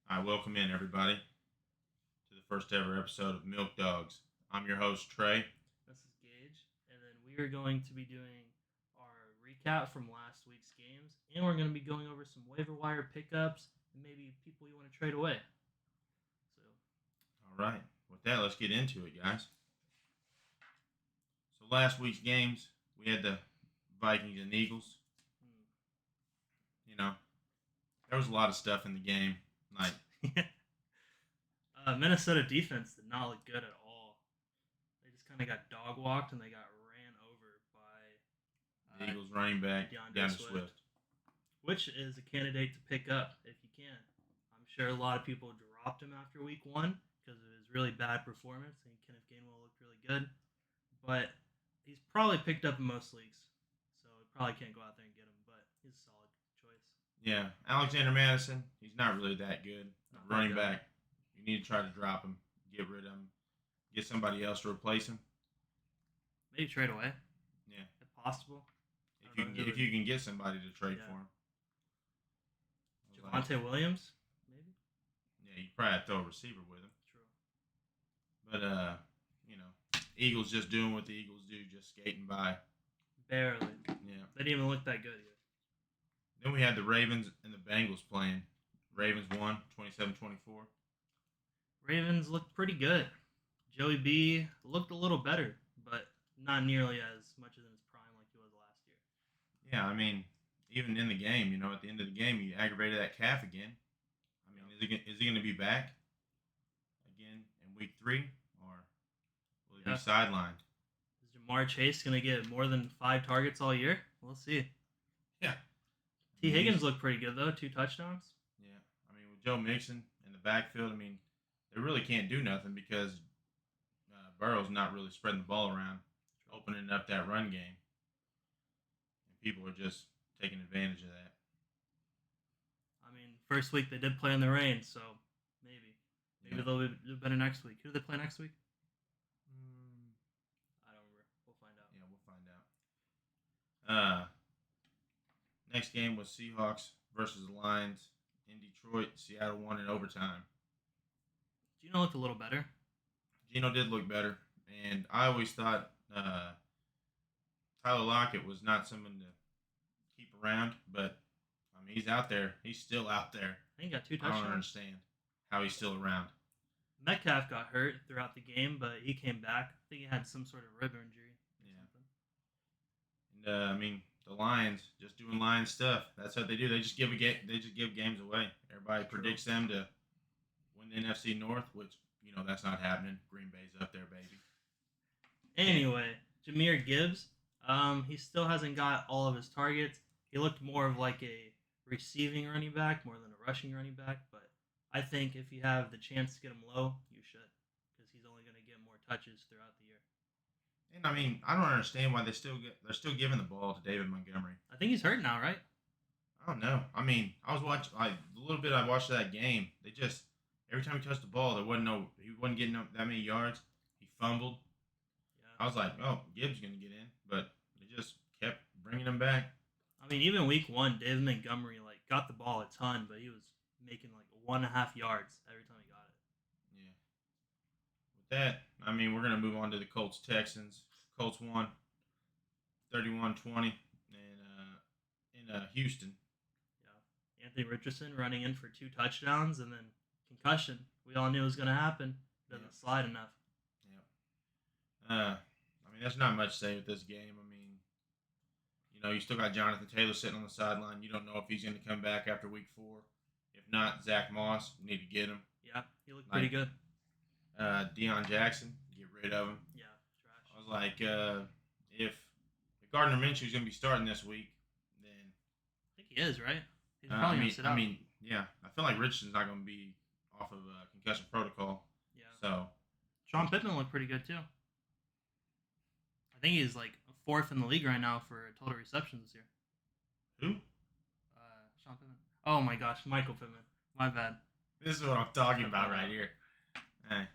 I welcome in everybody to the first ever episode of Milk Dogs. I'm your host Trey. This is Gage, and then we are going to be doing our recap from last week's games, and we're going to be going over some waiver wire pickups and maybe people you want to trade away. So, All right, with that, let's get into it, guys. So last week's games, we had the Vikings and Eagles. You know, there was a lot of stuff in the game. Like Minnesota defense did not look good at all. They just kind of got dog walked and they got ran over by the Eagles running back DeAndre Swift, which is a candidate to pick up if you can. I'm sure a lot of people dropped him after week one because of his really bad performance, and Kenneth Gainwell looked really good. But he's probably picked up in most leagues, so you probably can't go out there and get him, but he's a solid choice. Yeah, Alexander Madison, he's not really that good. Running back, you need to try to drop him, get rid of him, get somebody else to replace him. Maybe trade away. Yeah, if possible. If you can get somebody to trade for him. Javonte Williams, maybe. Yeah, you probably have to throw a receiver with him. True. But Eagles just doing what the Eagles do, just skating by. Barely. Yeah. They didn't even look that good yet. Then we had the Ravens and the Bengals playing. Ravens won 27-24. Ravens looked pretty good. Joey B looked a little better, but not nearly as much as in his prime like he was last year. Yeah, I mean, even in the game, at the end of the game, he aggravated that calf again. I mean, is he going to be back again in week 3, or will he be sidelined? Is Jamar Chase going to get more than 5 targets all year? We'll see. Yeah. T. Higgins looked pretty good, though. 2 touchdowns. Yeah. I mean, with Joe Mixon in the backfield, I mean, they really can't do nothing because Burrow's not really spreading the ball around, opening up that run game. And people are just taking advantage of that. I mean, first week they did play in the rain, so maybe they'll do better next week. Who do they play next week? I don't remember. We'll find out. Yeah, we'll find out. Next game was Seahawks versus the Lions in Detroit. Seattle won in overtime. Geno looked a little better. Geno did look better, and I always thought Tyler Lockett was not someone to keep around, but I mean, he's out there. He's still out there. I think he got 2 touchdowns. I don't understand how he's still around. Metcalf got hurt throughout the game, but he came back. I think he had some sort of rib injury. Yeah. And I mean, the Lions just doing Lions stuff. That's what they do. They just give games away. Everybody predicts them to win the NFC North, which that's not happening. Green Bay's up there, baby. Anyway, Jahmyr Gibbs, he still hasn't got all of his targets. He looked more of like a receiving running back more than a rushing running back, but I think if you have the chance to get him low, you should, because he's only going to get more touches throughout the year. And I mean, I don't understand why they're still giving the ball to David Montgomery. I think he's hurt now, right? I don't know. I mean, I was watching the little bit I watched of that game. They just every time he touched the ball, he wasn't getting up that many yards. He fumbled. Yeah. I was like, oh, Gibbs gonna get in, but they just kept bringing him back. I mean, even week 1, David Montgomery got the ball a ton, but he was making 1.5 yards every time he got it. Yeah. With that, I mean, we're gonna move on to the Colts Texans. Colts won 31-20 in Houston. Yeah. Anthony Richardson running in for 2 touchdowns, and then concussion. We all knew it was going to happen. Doesn't slide enough. Yeah. I mean, there's not much to say with this game. I mean, you still got Jonathan Taylor sitting on the sideline. You don't know if he's going to come back after week 4. If not, Zach Moss, you need to get him. Yeah, he looked pretty good. Deion Jackson, get rid of him. Yeah, trash. I was like, if Gardner Minshew's going to be starting this week, then I think he is, right? He's probably going to sit out. I mean, yeah, I feel like Richardson's not going to be off of concussion protocol. Yeah. So Sean Pittman looked pretty good too. I think he's 4th in the league right now for total receptions this year. Who? Sean Pittman. Oh my gosh, Michael Pittman. My bad. This is what I'm talking about right here. Hey,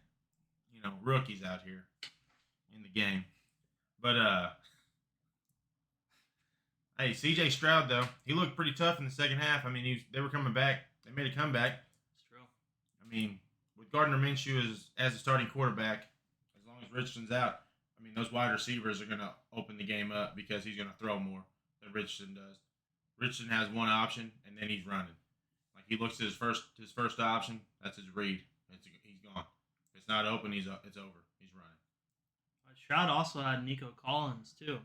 rookies out here in the game. But hey, C.J. Stroud though, he looked pretty tough in the second half. I mean, they were coming back. They made a comeback. It's true. I mean, with Gardner Minshew as a starting quarterback, as long as Richardson's out, I mean, those wide receivers are going to open the game up because he's going to throw more than Richardson does. Richardson has one option, and then he's running. Like he looks at his first option, that's his read. He's gone. If it's not open, it's over. He's running. Stroud also had Nico Collins too,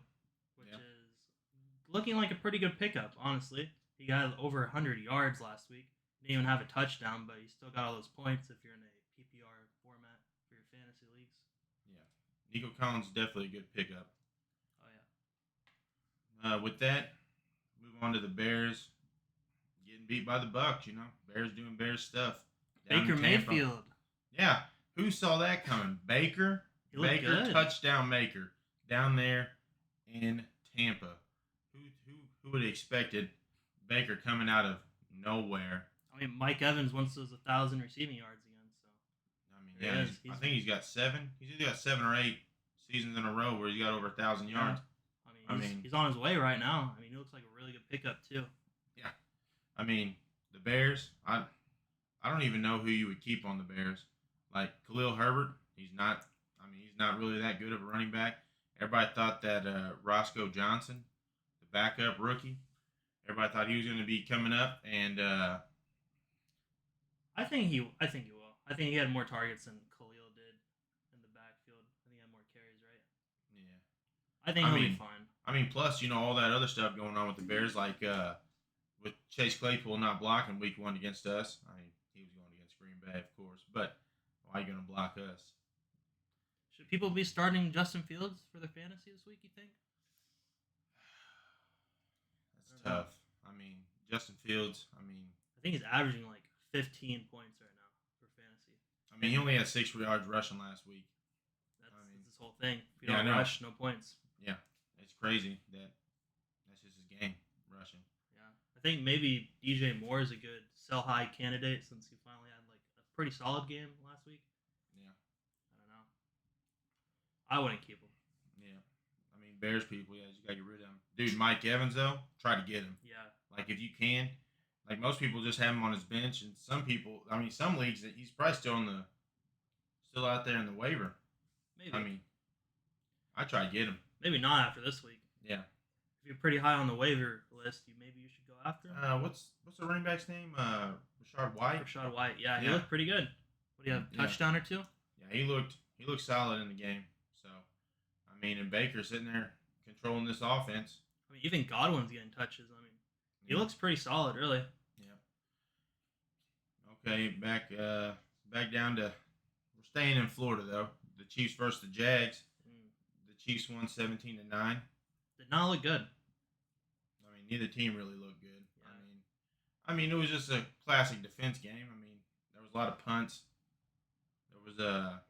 which Yeah. is looking like a pretty good pickup. Honestly, he got over 100 yards last week. Didn't even have a touchdown, but he still got all those points if you're in a PPR format for your fantasy leagues. Yeah. Nico Collins is definitely a good pickup. Oh yeah. With that, move on to the Bears. Getting beat by the Bucks, Bears doing Bears stuff. Down Baker in Tampa. Mayfield. Yeah. Who saw that coming? Baker. He looked good. Touchdown maker down there in Tampa. Who would have expected Baker coming out of nowhere? I mean, Mike Evans once was 1,000 receiving yards again. So I mean, yeah, I think he's got 7. He's either got 7 or 8 seasons in a row where he's got over 1,000 yards. I mean, he's on his way right now. I mean, he looks like a really good pickup too. Yeah, I mean, the Bears. I don't even know who you would keep on the Bears. Like Khalil Herbert, he's not really that good of a running back. Everybody thought that Roscoe Johnson, the backup rookie, everybody thought he was going to be coming up, and I think he will. I think he had more targets than Khalil did in the backfield. I think he had more carries, right? yeah, I think he'll be fine. I mean, plus all that other stuff going on with the Bears, like with Chase Claypool not blocking Week 1 against us. I mean, he was going against Green Bay, of course, but why are you going to block us? Should people be starting Justin Fields for their fantasy this week, you think? That's tough. I mean, Justin Fields, I think he's averaging like 15 points right now for fantasy. I mean, he only had 6 yards rushing last week. That's his whole thing. If you don't rush, no points. Yeah, it's crazy that's just his game, rushing. Yeah, I think maybe DJ Moore is a good sell-high candidate since he finally had like a pretty solid game last week. Yeah. I don't know. I wouldn't keep him. Yeah. I mean, Bears people, yeah, you got to get rid of him. Dude, Mike Evans, though, try to get him. Yeah. Like, if you can. Like, most people just have him on his bench, and some people, some leagues, he's probably still out there in the waiver. Maybe. I mean, I try to get him. Maybe not after this week. Yeah. If you're pretty high on the waiver list, maybe you should go after him. What's the running back's name? Rashad White? Rashad White. Yeah, he looked pretty good. What do you have, touchdown or two? Yeah, he looked solid in the game. So, I mean, and Baker sitting there controlling this offense. I mean, even Godwin's getting touches. I mean, he looks pretty solid, really. Yeah. Okay, back down to we're staying in Florida though. The Chiefs versus the Jags. The Chiefs won 17-9. Did not look good. I mean, neither team really looked good. Yeah. I mean, it was just a classic defense game. I mean, there was a lot of punts. There was a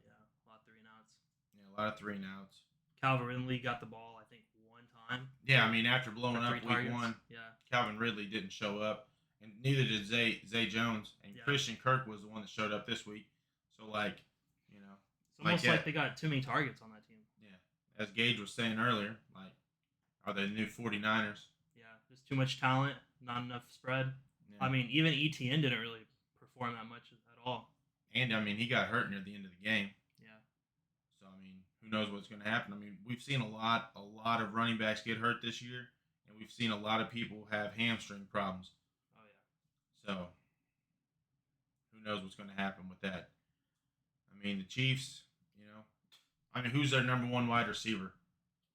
lot of 3-and-outs. Yeah, a lot of 3-and-outs. Calvin Ridley got the ball, I think, one time. Yeah, I mean, after blowing up Week 1, Calvin Ridley didn't show up, and neither did Zay Jones. And Christian Kirk was the one that showed up this week. So, like, it's almost like they got too many targets on that team. Yeah, as Gage was saying earlier, like, are they the new 49ers? Yeah, there's too much talent, not enough spread. Yeah. I mean, even ETN didn't really perform that much at all. And, I mean, he got hurt near the end of the game. Yeah. So, I mean, who knows what's going to happen. I mean, we've seen a lot of running backs get hurt this year, and we've seen a lot of people have hamstring problems. Oh, yeah. So, who knows what's going to happen with that. I mean, the Chiefs, who's their number 1 wide receiver?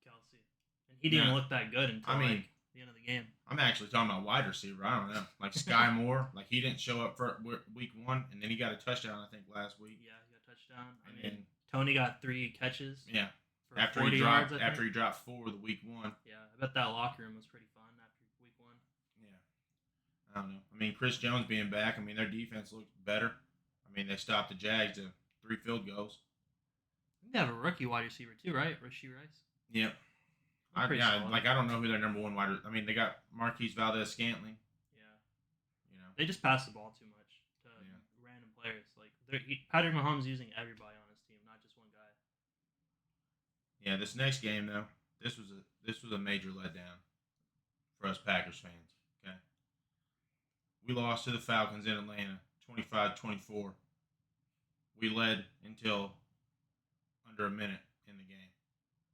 Kelsey. And he didn't look that good until, the end of the game. I'm actually talking about wide receiver. I don't know. Like Sky Moore. Like, he didn't show up for week 1, and then he got a touchdown, I think, last week. Yeah, he got a touchdown. Tony got 3 catches. Yeah. For after 40 yards, after he dropped 4 the week 1. Yeah, I bet that locker room was pretty fun after week 1. Yeah. I don't know. I mean, Chris Jones being back, their defense looked better. They stopped the Jags to 3 field goals. They have a rookie wide receiver too, right? Rashee Rice. Yep. I don't know who their number 1 wide. They got Marquise Valdez-Scantling. Yeah. They just pass the ball too much to random players. Like Patrick Mahomes using everybody on his team, not just one guy. Yeah. This next game though, this was a major letdown for us Packers fans. Okay. We lost to the Falcons in Atlanta, 25-24. we led until under a minute in the game.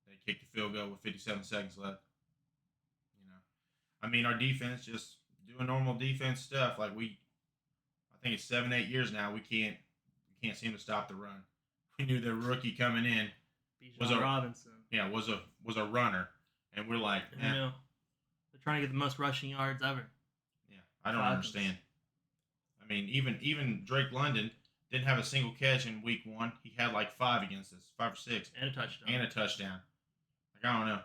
They kicked the field goal with 57 seconds left. You know, I mean, our defense just doing normal defense stuff. Like I think it's 7, 8 years now. We can't seem to stop the run. We knew the rookie coming in was Bijan Robinson. was a runner, and we're like, And they're trying to get the most rushing yards ever. Yeah, I don't understand. I mean, even Drake London didn't have a single catch in week 1. He had like 5 against us, 5 or 6, and a touchdown. Like, I don't know.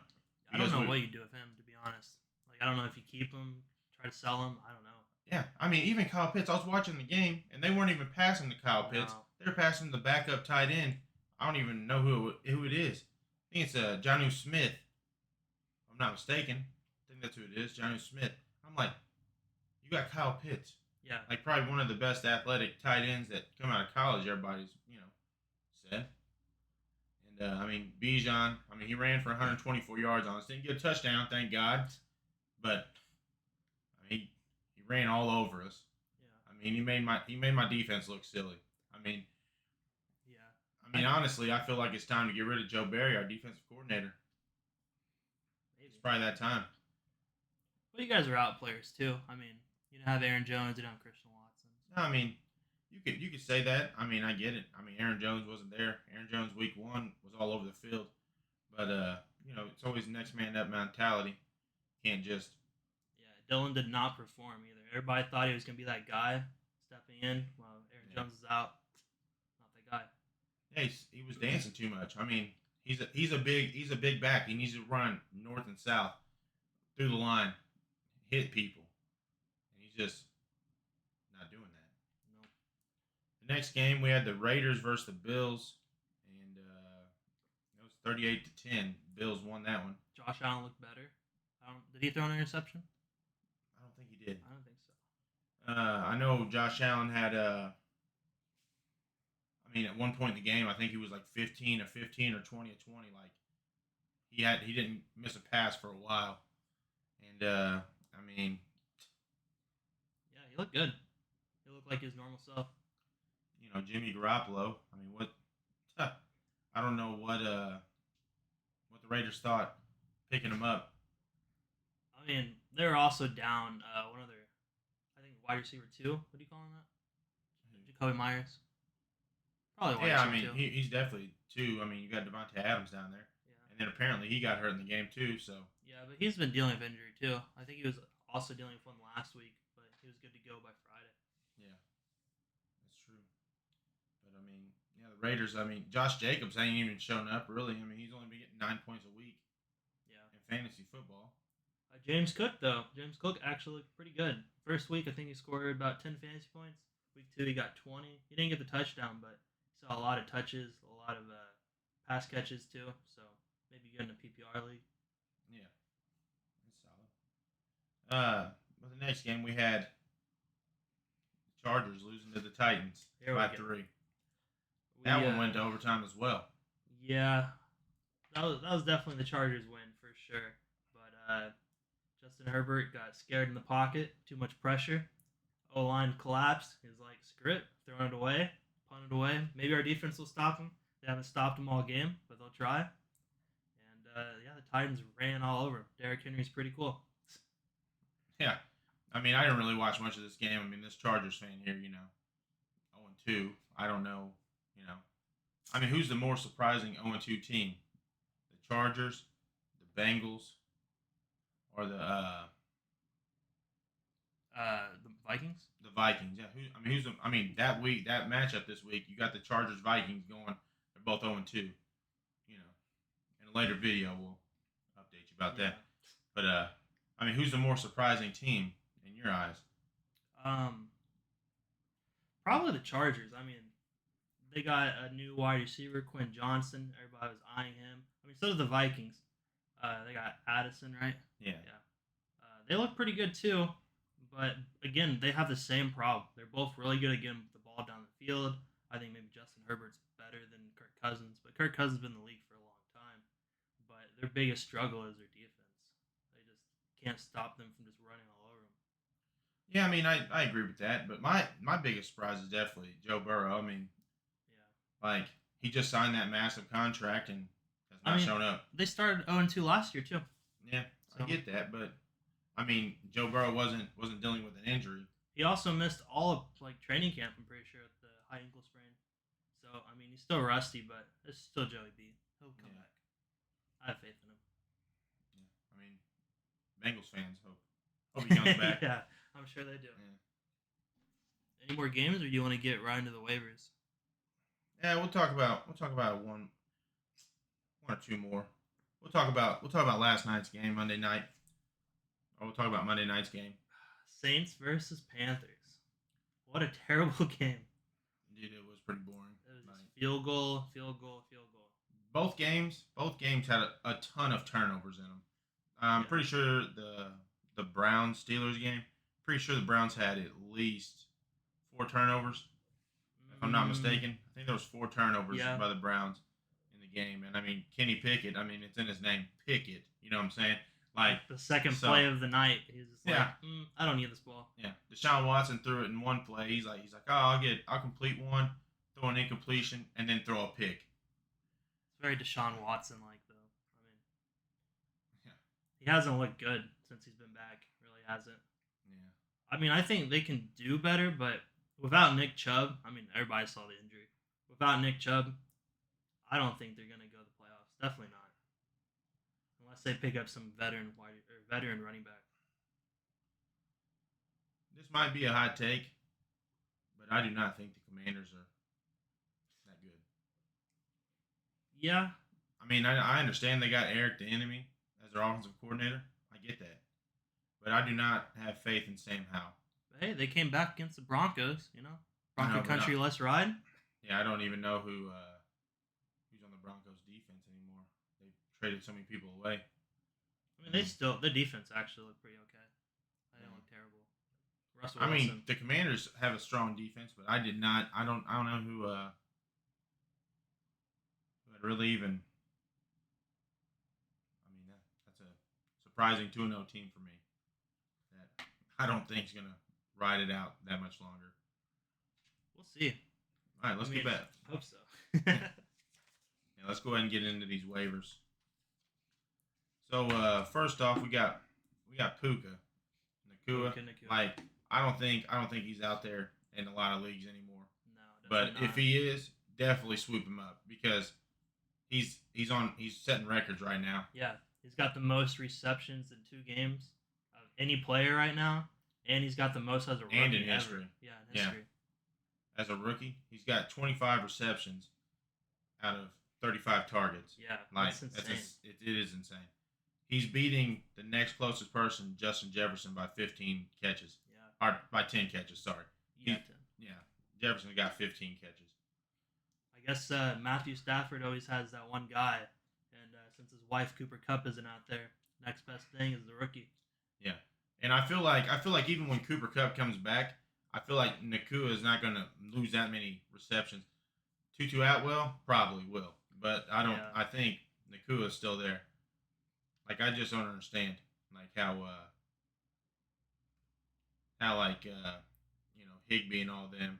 I don't know what you do with him, to be honest. Like, I don't know if you keep him, try to sell him. I don't know. Yeah, I mean, even Kyle Pitts. I was watching the game, and they weren't even passing to Kyle Pitts. No. They were passing the backup tight end. I don't even know who it is. I think it's Jonnu Smith. If I'm not mistaken. I think that's who it is, Jonnu Smith. I'm like, you got Kyle Pitts. Yeah. Like, probably one of the best athletic tight ends that come out of college, everybody's, said. And, I mean, Bijan, he ran for 124 yards on us. Didn't get a touchdown, thank God. But, he ran all over us. Yeah. He made my defense look silly. Yeah. Honestly, I feel like it's time to get rid of Joe Barry, our defensive coordinator. Maybe. It's probably that time. But you guys are out players too. You don't have Aaron Jones, you don't have Christian Watson. No, you could say that. I get it. Aaron Jones wasn't there. Aaron Jones week 1 was all over the field. But it's always next man up mentality. Can't just. Yeah, Dylan did not perform either. Everybody thought he was gonna be that guy stepping in while Aaron Jones is out. Not that guy. Yeah, he was dancing too much. He's a big back. He needs to run north and south through the line, hit people, and he's just not doing that. Nope. The next game we had the Raiders versus the Bills, and it was 38-10. Bills won that one. Josh Allen looked better. Did he throw an interception? I don't think he did. I don't think so. I know Josh Allen had at one point in the game, I think he was like 15 of 15 or 20 of 20. Like he didn't miss a pass for a while, and yeah, he looked good. He looked like his normal self. Jimmy Garoppolo. What? I don't know what the Raiders thought picking him up. They were also down one other, I think wide receiver 2. What do you call him that? Jacoby Myers. Probably wide receiver 2. He's definitely 2. You got Devontae Adams down there. Yeah. And then apparently he got hurt in the game too. So. Yeah, but he's been dealing with injury too. I think he was also dealing with one last week, but he was good to go by Friday. Yeah, that's true. But the Raiders. Josh Jacobs ain't even shown up really. He's only been getting 9 points a week. Yeah. In fantasy football. James Cook though. James Cook actually looked pretty good. First week I think he scored about 10 fantasy points. Week 2 he got 20. He didn't get the touchdown, but he saw a lot of touches, a lot of pass catches too. So maybe good in a PPR league. Yeah, that's solid. But the next game we had the Chargers losing to the Titans by 3. That one went to overtime as well. Yeah, that was definitely the Chargers win for sure. But Justin Herbert got scared in the pocket, too much pressure. O-line collapsed. He was like, screw it, throwing it away, punt it away. Maybe our defense will stop him. They haven't stopped him all game, but they'll try. And the Titans ran all over him. Derrick Henry's pretty cool. Yeah. I didn't really watch much of this game. This Chargers fan here, 0-2. I don't know, who's the more surprising 0-2 team? The Chargers, the Bengals, or the Vikings? The Vikings, yeah. That week, that matchup this week, you got the Chargers Vikings going. They're both 0-2. In a later video, we'll update you about that. But who's the more surprising team in your eyes? Probably the Chargers. They got a new wide receiver, Quinn Johnson. Everybody was eyeing him. So did the Vikings. They got Addison, right? Yeah. They look pretty good too, but again, they have the same problem. They're both really good at getting the ball down the field. I think maybe Justin Herbert's better than Kirk Cousins, but Kirk Cousins has been in the league for a long time. But their biggest struggle is their defense. They just can't stop them from just running all over them. Yeah, I agree with that, but my biggest surprise is definitely Joe Burrow. Like he just signed that massive contract and has I not mean, shown up. they started 0-2 last year too. Yeah, I So get that, but I mean, Joe Burrow wasn't dealing with an injury. he also missed all of like training camp. I'm pretty sure with the high ankle sprain. So I mean, he's still rusty, but it's still Joey B. He'll come Yeah, back. I have faith yeah. I mean, Bengals fans hope he comes in him. back. Yeah, I'm sure they do. Yeah. Any more games, or do you want to get right into the waivers? Yeah, we'll talk about one or two more. We'll talk about last night's game, Monday night. Or we'll talk about Monday night's game. Saints versus Panthers. What a terrible game. Dude, it was pretty boring. It was Like, just field goal, field goal, field goal. both games had a ton of turnovers in them. I'm Yeah. pretty sure the Browns Steelers game. Pretty sure the Browns had at least 4 turnovers, if I'm not mistaken. I think there was 4 turnovers Yeah. by the Browns in the game. And I mean, Kenny Pickett. I mean, it's in his name, Pickett. You know what I'm saying? Like, The second so- play of the night, he's just like, Yeah. I don't need this ball. yeah, Deshaun Watson threw it in one play. He's like, oh, I'll complete one, throw an incompletion, and then throw a pick. It's very Deshaun Watson like, though. I mean, Yeah. he hasn't looked good since he's been back. Really hasn't. Yeah. I mean, I think they can do better, but without Nick Chubb, I mean, everybody saw the injury. Without Nick Chubb, I don't think they're going to go to the playoffs. Definitely not. Unless they pick up some veteran running back. This might be a hot take, but I do not think the Commanders are that good. Yeah, I mean, I understand they got Eric the Enemy as their offensive coordinator. I get that. But I do not have faith in Sam Howell. but hey, they came back against the Broncos, I know, Bronco but country, let's ride. Yeah, I don't even know who's on the Broncos defense anymore. They traded so many people away. I mean, their defense actually looked pretty okay. They didn't look terrible. Russell I Wilson. mean, the Commanders have a strong defense, but I don't know who had really even. I mean, that's a surprising 2-0 team for me. That I don't think is gonna ride it out that much longer. We'll see. All right, let's get back. Hope so. Yeah, let's go ahead and get into these waivers. So first off, we got Puka Nakua. Puka Nacua. Like I don't think he's out there in a lot of leagues anymore. No, But definitely if not. he is, definitely swoop him up because he's setting records right now. Yeah, he's got the most receptions in 2 games of any player right now, and he's got the most as a rookie And in ever. history. Yeah, in history. As a rookie, he's got 25 receptions out of 35 targets. Yeah, Like that's insane. it is insane. He's beating the next closest person, Justin Jefferson, by 15 catches. Yeah, Or by 10 catches, sorry. yeah. Yeah, Jefferson got 15 catches. I guess Matthew Stafford always has that one guy, and since his wife Cooper Kupp isn't out there, next best thing is the rookie. Yeah, and I feel like even when Cooper Kupp comes back, I feel like Nakua is not going to lose that many receptions. Tutu Atwell probably will, but I don't. Yeah. I think Nakua is still there. Like I just don't understand like how Higbee and all them.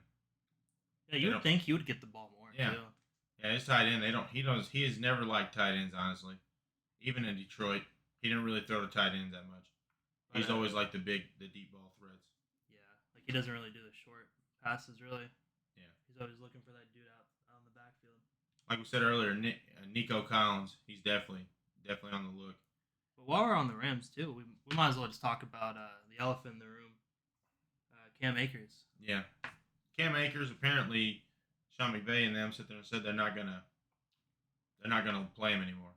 Yeah, you would think he would get the ball more. Yeah. Too. Yeah, his tight end. He has never liked tight ends, honestly. Even in Detroit, he didn't really throw to tight ends that much. He's But, always liked the deep ball threads. Yeah, like he doesn't really do the short passes, really. Yeah. He's always looking for that dude out on the backfield. Like we said earlier, Nico Collins, he's definitely on the look. But while we're on the Rams, too, we might as well just talk about the elephant in the room, Cam Akers. Yeah. Cam Akers, apparently, Sean McVay and them sit there and said they're not gonna play him anymore.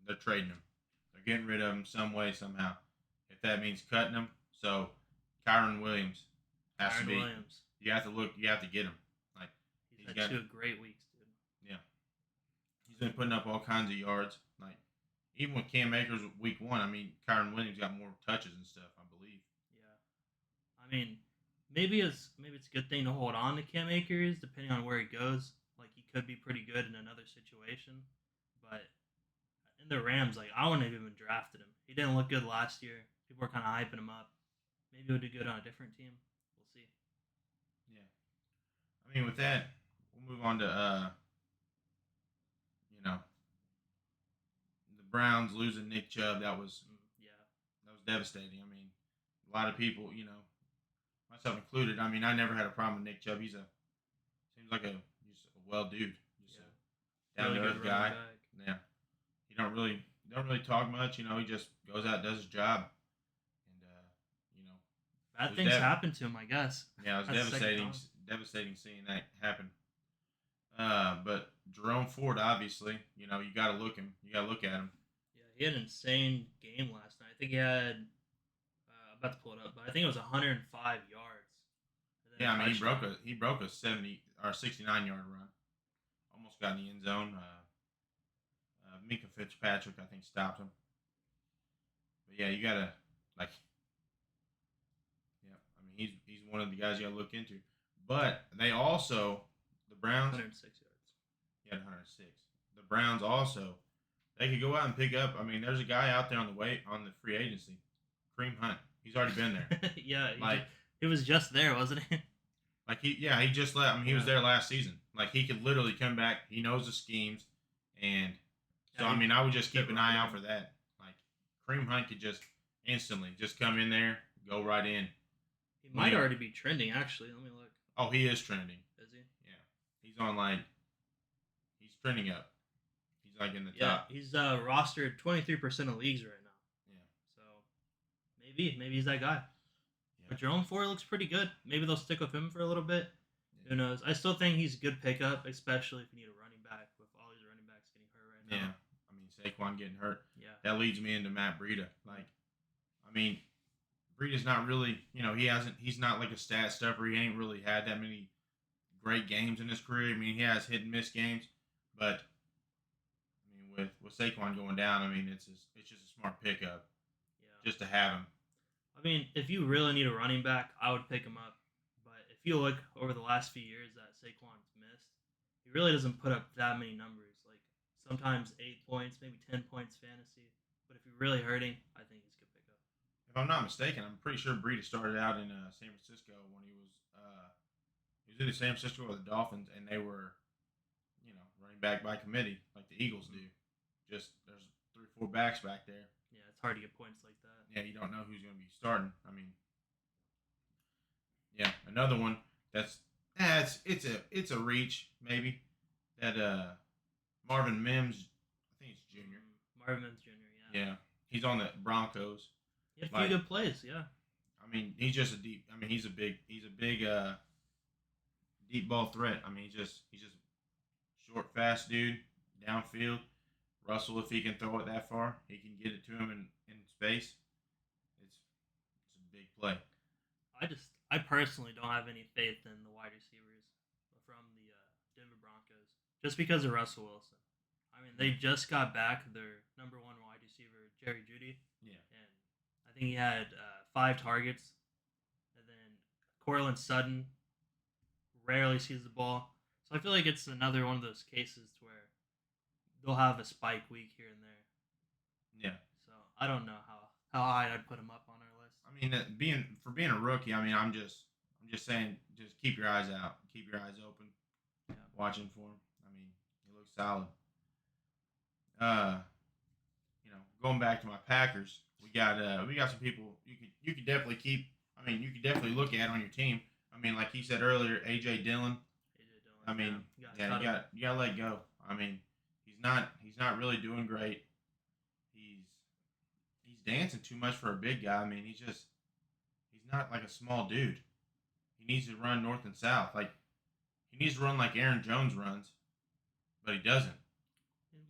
They're trading him. They're getting rid of him some way, somehow. If that means cutting him, so Kyron Williams has to be. Williams. You have to get him. Like He's He's had got- 2 great weeks, dude. yeah, he's been putting up all kinds of yards. Like even with Cam Akers week 1, I mean Kyron Williams got more touches and stuff, I believe. Yeah. I mean, maybe it's a good thing to hold on to Cam Akers, depending on where he goes. Like, he could be pretty good in another situation. But in the Rams, like, I wouldn't have even drafted him. He didn't look good last year. People were kind of hyping him up. Maybe he would do good on a different team. We'll see. Yeah. I mean, with that, we'll move on to Browns losing Nick Chubb, that was Yeah. devastating. I mean, a lot of people, myself included. I mean, I never had a problem with Nick Chubb. Seems like just a well dude, just a down Really to good earth running guy. back. Yeah, he don't really talk much. He just goes out, does his job, and Bad was things dev- happen to him, I guess. yeah, it was That's the second devastating, time. devastating seeing that happen. But Jerome Ford, obviously, you got to look him. You got to look at him. Yeah, he had an insane game last night. I think he had. I'm about to pull it up, but I think it was 105 yards. And then Yeah, a I mean touchdown. he broke a 70 or 69-yard run. Almost got in the end zone. Minka Fitzpatrick, I think, stopped him. But yeah, you gotta like, yeah. I mean, he's one of the guys you gotta look into. But they also the Browns. 106 yards. He had 106. The Browns also they could go out and pick up. I mean, there's a guy out there on the free agency, Kareem Hunt. He's already been there. Yeah, Like he was just there, wasn't he? Like he just left. I mean, he was Yeah. there last season. Like he could literally come back. He knows the schemes, and so Yeah, I mean, I would just keep fit an right eye out in. for that. Like Kareem Hunt could just instantly just come in there, go right in. He When might he, already be trending, actually. Let me look. oh, he is trending. Is he? Yeah, he's on he's trending up. He's like in the Yeah, top. he's rostered 23% of leagues right now. Yeah, So maybe he's that guy. yeah, But Jerome Ford looks pretty good. Maybe they'll stick with him for a little bit. yeah. Who knows? I still think he's a good pickup, especially if you need a running back with all these running backs getting hurt right Yeah. now. I mean, Saquon getting hurt. Yeah. That leads me into Matt Breida. Like, I mean, Breida's not really, he's not like a stat stuffer. He ain't really had that many great games in his career. I mean, he has hit and miss games, but I mean, with Saquon going down, I mean, it's just a smart pickup Yeah. just to have him. I mean, if you really need a running back, I would pick him up. But if you look over the last few years that Saquon's missed, he really doesn't put up that many numbers. Like sometimes 8 points, maybe 10 points fantasy. But if you're really hurting, I think he's a good pickup. If I'm not mistaken, I'm pretty sure Breida started out in San Francisco when he was either San Francisco or the Dolphins, and they were, running back by committee like the Eagles do. Just there's 3 or 4 backs back there. Yeah, it's hard to get points like that. Yeah, you don't know who's going to be starting. I mean, yeah, another one that's it's a reach maybe that Marvin Mims, I think it's junior. Marvin Mims Jr., yeah. Yeah, he's on the Broncos. He had a few good plays, yeah. I mean, he's just a deep. I mean, he's a big deep ball threat. I mean, he's just short, fast dude downfield. Russell, if he can throw it that far, he can get it to him in space. It's a big play. I personally don't have any faith in the wide receivers from the Denver Broncos just because of Russell Wilson. I mean, they just got back their number one wide receiver, Jerry Jeudy, Yeah. and I think he had 5 targets. And then Cortland Sutton rarely sees the ball, so I feel like it's another one of those cases to where they'll have a spike week here and there. Yeah. So I don't know how high I'd put him up on our list. I mean, being a rookie, I mean, I'm just saying, just keep your eyes out, keep your eyes open, Yeah. watching for him. I mean, he looks solid. Going back to my Packers, we got some people you could definitely keep. I mean, you could definitely look at on your team. I mean, like he said earlier, AJ Dillon. AJ Dillon. I mean, yeah, you gotta let go. I mean, he's not really doing great. He's dancing too much for a big guy. I mean, he's not like a small dude. He needs to run north and south. Like he needs to run like Aaron Jones runs, but he doesn't.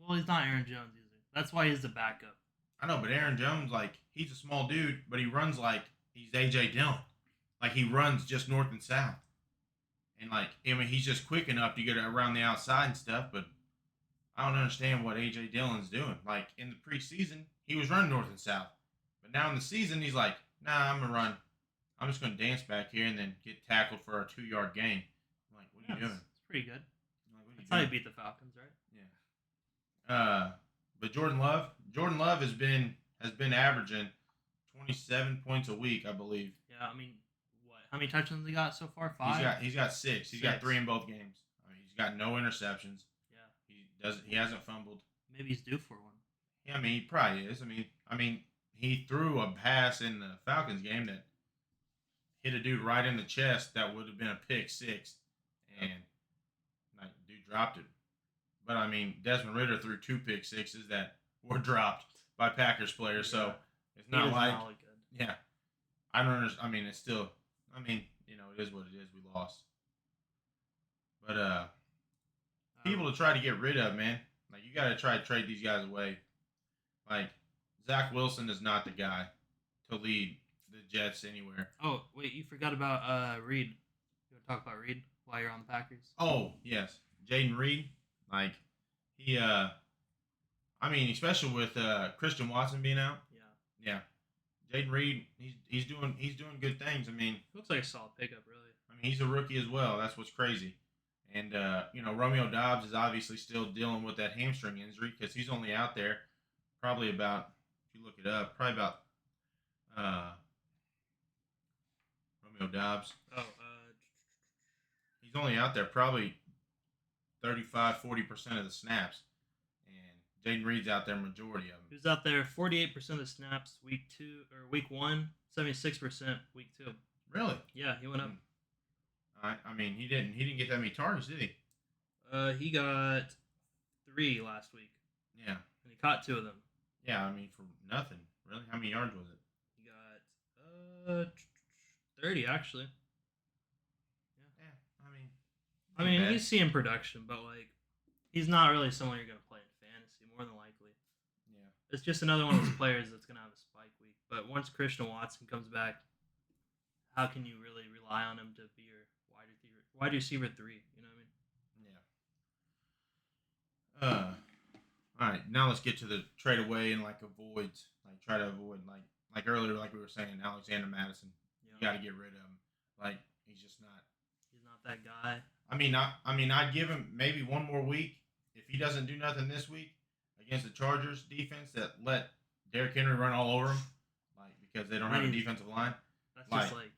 Well, he's not Aaron Jones either. That's why he's the backup. I know, but Aaron Jones, like he's a small dude, but he runs like he's AJ Dillon. Like he runs just north and south, and like I mean, he's just quick enough to get around the outside and stuff. But I don't understand what AJ Dillon's doing. Like in the preseason, he was running north and south, but now in the season, he's like, nah, I'm gonna run. I'm just gonna dance back here and then get tackled for a 2-yard gain. I'm like, what are you doing? It's pretty good. I'm like, what are That's how you doing? beat the Falcons, right? Yeah. But Jordan Love has been averaging 27 points a week, I believe. Yeah, I mean, what? How many touchdowns he got so far? 5. He's got 6. He's got 3 in both games. I mean, he's got no interceptions. Yeah. He hasn't fumbled. Maybe he's due for one. Yeah, I mean, he probably is. I mean, he threw a pass in the Falcons game that hit a dude right in the chest. That would have been a pick six, Yep. and like dude dropped it. But I mean, Desmond Ritter threw two pick sixes that were dropped by Packers players. Yeah. So it's He not does like, not look good. yeah, I don't understand. I mean, it's still, I mean, it is what it is. We lost, but people to try to get rid of, man. Like you got to try to trade these guys away. Like Zach Wilson is not the guy to lead the Jets anywhere. Oh wait, you forgot about Reed. You want to talk about Reed while you're on the Packers? Oh yes, Jaden Reed. Like he, I mean, especially with Christian Watson being out. Yeah. Yeah, Jaden Reed, he's doing good things. I mean, Looks like a solid pickup, really. I mean, he's a rookie as well. That's what's crazy. And Romeo Dobbs is obviously still dealing with that hamstring injury because he's only out there probably about, if you look it up, probably about uh, Romeo Dobbs. Oh, He's only out there probably 35-40% of the snaps, and Jaden Reed's out there majority of them. he was out there 48% of the snaps week 1, 76% week 2. Really? Yeah, he went up. I mean, he didn't get that many targets, did he? He got 3 last week, Yeah. and he caught 2 of them. Yeah, I mean, for nothing. Really? How many yards was it? He got 30 actually. Yeah, I mean, bad. he's seeing production, but like, he's not really someone you're gonna play in fantasy more than likely. Yeah. It's just another one of those players that's gonna have a spike week. But once Christian Watson comes back, how can you really rely on him to be your wide receiver 3? You know what I mean? Yeah. All right. Now let's get to the trade away and like avoids. Like try to avoid like earlier, like we were saying, Alexander Madison. You got to get rid of him. Like he's just not. He's not that guy. I'd give him maybe one more week if he doesn't do nothing this week against the Chargers defense that let Derrick Henry run all over him, like because they don't have a defensive line. That's just like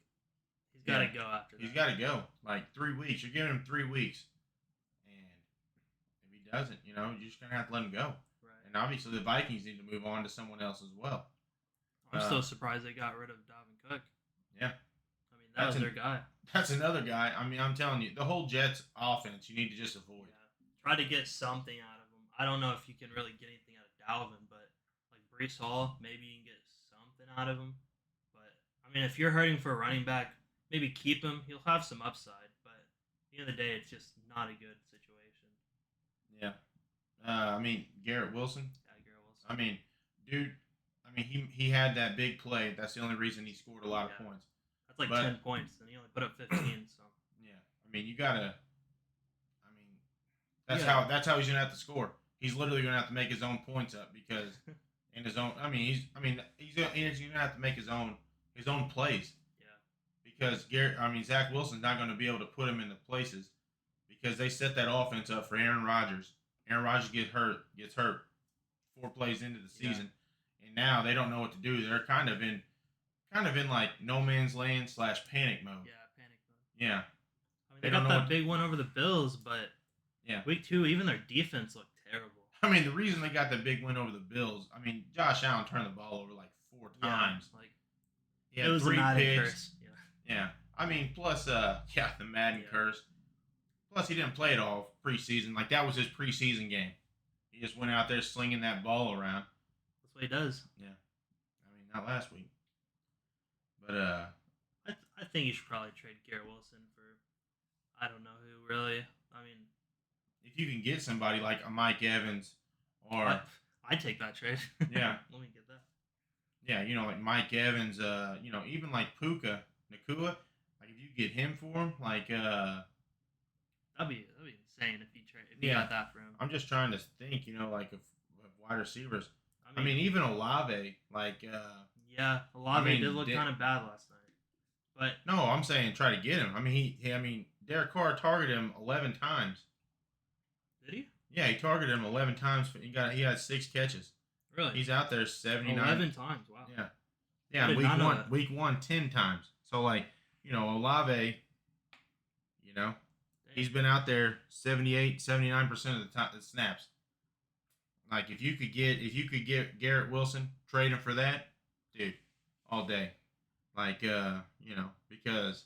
he's got to go after that. He's got to go. Like 3 weeks. You're giving him 3 weeks, and if he doesn't, you're just gonna have to let him go. Right. And obviously the Vikings need to move on to someone else as well. I'm still surprised they got rid of Dalvin Cook. Yeah. I mean, that was their guy. That's another guy. I mean, I'm telling you, the whole Jets offense, you need to just avoid. Yeah. Try to get something out of him. I don't know if you can really get anything out of Dalvin, but like Brees Hall, maybe you can get something out of him. But I mean, if you're hurting for a running back, maybe keep him. He'll have some upside, but at the end of the day, it's just not a good situation. Yeah. I mean, Garrett Wilson. Yeah, Garrett Wilson. I mean, dude. I mean, he had that big play. That's the only reason he scored a lot of points. That's like 10 points, and he only put up 15. So yeah, I mean, you gotta. I mean, that's how he's gonna have to score. He's literally gonna have to make his own points up because in his own. He's gonna have to make his own plays. Yeah. Because Zach Wilson's not gonna be able to put him in the places because they set that offense up for Aaron Rodgers. Aaron Rodgers gets hurt 4 plays into the season. And now they don't know what to do. They're kind of in like no man's land / panic mode. Yeah, panic mode. Yeah. I mean, they got that big one over the Bills, but week 2, even their defense looked terrible. I mean, the reason they got the big win over the Bills, Josh Allen turned the ball over like 4 times. Like he had 3 picks. Curse. Yeah. Plus, the Madden curse. Plus, he didn't play it all preseason. Like that was his preseason game. He just went out there slinging that ball around. That's what he does. Yeah. Not last week. But I think you should probably trade Garrett Wilson for I don't know who really. If you can get somebody like a Mike Evans or I'd take that trade. Yeah. Let me get that. Yeah, like Mike Evans, even like Puka Nakua, like if you get him for him, like that'd be insane if you got that for him. I'm just trying to think, like of wide receivers. Even Olave, like Olave did look kind of bad last night. But no, I'm saying try to get him. Derek Carr targeted him 11 times. Did he? Yeah, he targeted him 11 times. He had 6 catches. Really? He's out there 79. 11 times. Wow. Yeah. Yeah, week one 10 times. So Olave, he's been out there 78, 79% of the snaps. Like if you could get Garrett Wilson, trade him for that, dude, all day. Like because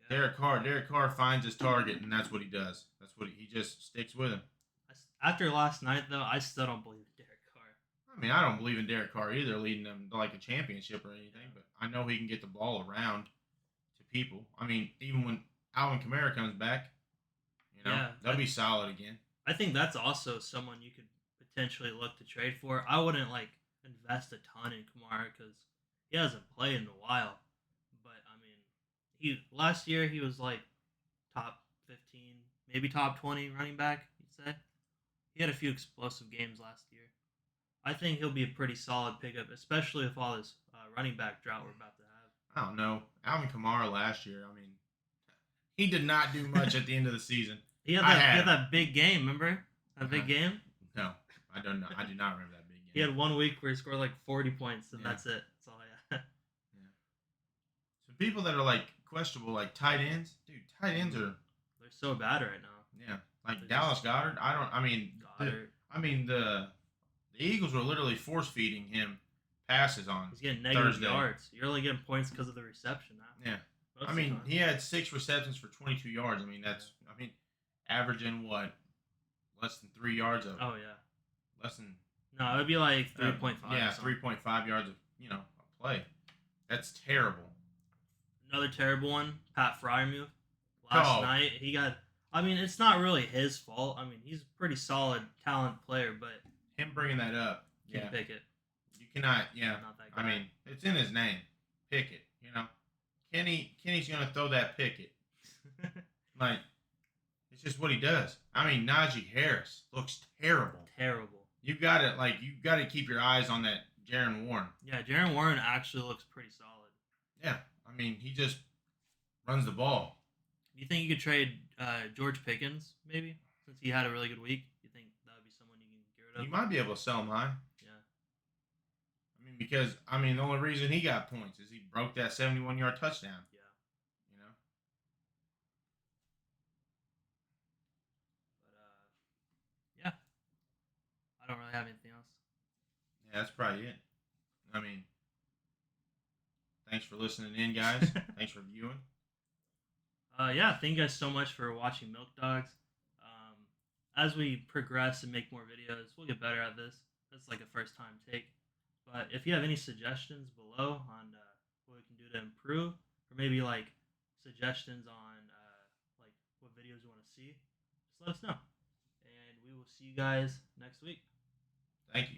Yeah. Derek Carr finds his target and that's what he does. That's what he just sticks with him. After last night, though, I still don't believe in Derek Carr. I mean, I don't believe in Derek Carr either, leading them to like a championship or anything, Yeah. but I know he can get the ball around to people. I mean, even when Alvin Kamara comes back, Yeah, they'll be solid again. I think that's also someone you could potentially look to trade for. I wouldn't like invest a ton in Kamara because he hasn't played in a while. But I mean, he last year he was like top 15, maybe top 20 running back. You'd say he had a few explosive games last year. I think he'll be a pretty solid pickup, especially with all this running back drought we're about to have. I don't know. Alvin Kamara last year, I mean, he did not do much at the end of the season. He had that big game. Remember that big game? No, I don't know. I do not remember that big game. He had 1 week where he scored like 40 points, and that's it. That's all I had. Yeah. So people that are like questionable, like tight ends, dude, tight ends are They're so bad right now. yeah, like Dallas Goddard. The Eagles were literally force feeding him passes on. He's getting negative Thursday. yards. You're only getting points because of the reception. Yeah. He had 6 receptions for 22 yards. Averaging what? Less than 3 yards of. Oh yeah. Less than. No, it would be like 3.5. Yeah, 3.5 yards of a play. That's terrible. Another terrible one, Pat Fryermuth. Last night he got. I mean, it's not really his fault. I mean, he's a pretty solid, talented player, but him bringing that up, can't pick it. You cannot. Yeah. Not that guy. I mean, it's in his name. Pick it. Kenny's gonna throw that picket. Like, it's just what he does. I mean, Najee Harris looks terrible. Terrible. You gotta keep your eyes on that Jaren Warren. Yeah, Jaren Warren actually looks pretty solid. Yeah, I mean, he just runs the ball. Do you think you could trade George Pickens, maybe? Since he had a really good week? You think that would be someone you can get rid of? You might be able to sell him high. Yeah. Because the only reason he got points is he broke that 71-yard touchdown. Yeah. But yeah. I don't really have anything else. Yeah, that's probably it. I mean, thanks for listening in, guys. Thanks for viewing. Yeah, thank you guys so much for watching Milk Dogs. As we progress and make more videos, we'll get better at this. It's like a first time take. But if you have any suggestions below on what we can do to improve, or maybe like suggestions on like what videos you want to see, just let us know. And we will see you guys next week. Thank you.